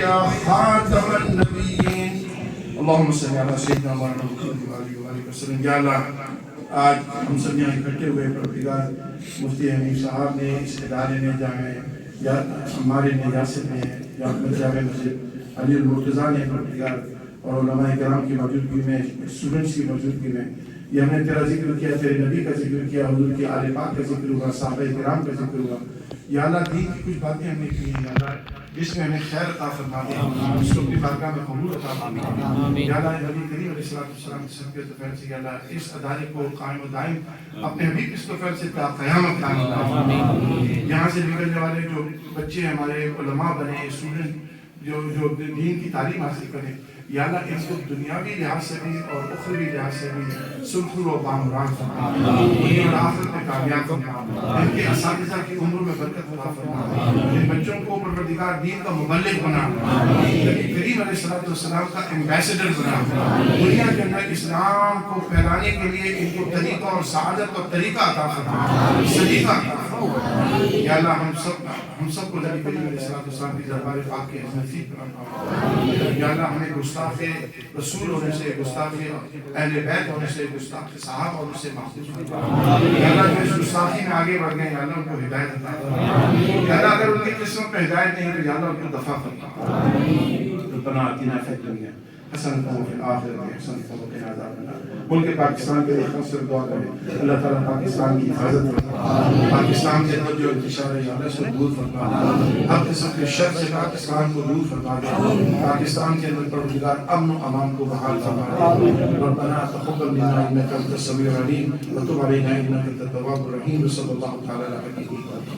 يا خاتم النبيين اللهم صل على سيدنا مولانا محمد وآله وسلم. یا اللہ آج ہم سب یہاں اکٹھے ہوئے پروردگار مفتی حنیف صاحب نے اس ادارے میں جامع یا ہمارے نے یاسر نے یا جامع مسجد علی المرتضیٰ نے پروردگار اور علماء کرام کی موجودگی میں اسٹوڈنٹس کی موجودگی میں یہ ہم نے تیرا ذکر کیا، تیرے نبی کا ذکر کیا، حضور کے آل پاک کا ذکر ہوا، صحابہ کرام کا ذکر ہوا. یا اللہ دین کی کچھ باتیں ہم نے کی ہیں، یا اللہ جس میں ہمیں خیر عطا فرما دے، اس کو اپنی بارگاہ میں قبول عطا فرما دے. یا اللہ نبی کریم علیہ السلام کی صدقے و فضل سے یا اللہ اس ادارے کو قائم و دائم اپنے حبیب کی صدقے و فضل سے تا قیامت قائم فرما. یہاں سے نکلنے والے جو بچے ہمارے علماء بنے، اسٹوڈنٹ جو دین کی تعلیم حاصل کریں، یا اللہ ان کو دنیاوی لحاظ سے بھی اور اخروی لحاظ سے بھی سرخر و بامران فرما، دنیا اور آخرت میں کامیاب فرما، ان کے اساتذہ کی عمر میں برکت عطا فرما، ان بچوں کو پروردگار دین کا مبلغ بنا، نبی کریم علیہ السلام کا ایمبیسڈر بنا، دنیا کے اندر اسلام کو پھیلانے کے لیے ان کو طریقہ اور سعادت اور طریقہ عطا فرما، سلیقہ عطا فرما. یا اللہ ہم سب کو نبی کریم علیہ السلام کی دربار پاک کے نصیب فرما. یا اللہ ہمیں گستاخ رسول ہونے سے، گستاخ اہل بیت ہونے سے، گستاخ صحابہ ہونے سے محفوظ فرما. یا اللہ جو اس گستاخی میں آگے بڑھ گئے، یا اللہ ان کو ہدایت عطا فرما. یا اللہ اگر ان کی قسمت میں ہدایت نہیں تو یا اللہ ان کو دفع فرما. ربنا آتنا فی الدنیا حسنۃ وفی الآخرۃ حسنۃ وقنا عذاب النار. ملک پاکستان کے لیے خاص طور دعا کریں، اللہ تعالیٰ پاکستان کی حفاظت فرما، پاکستان کے اندر جو انتشار ہے یا اللہ سے دور فرما، ہر قسم کے شر سے پاکستان کو دور فرما دے، پاکستان کے اندر پروردگار امن و امان کو بحال فرما دے. ربنا تقبل منا انک انت السمیع العلیم وتب علینا انک انت التواب الرحیم. صلی اللہ تعالی علیہ وسلم.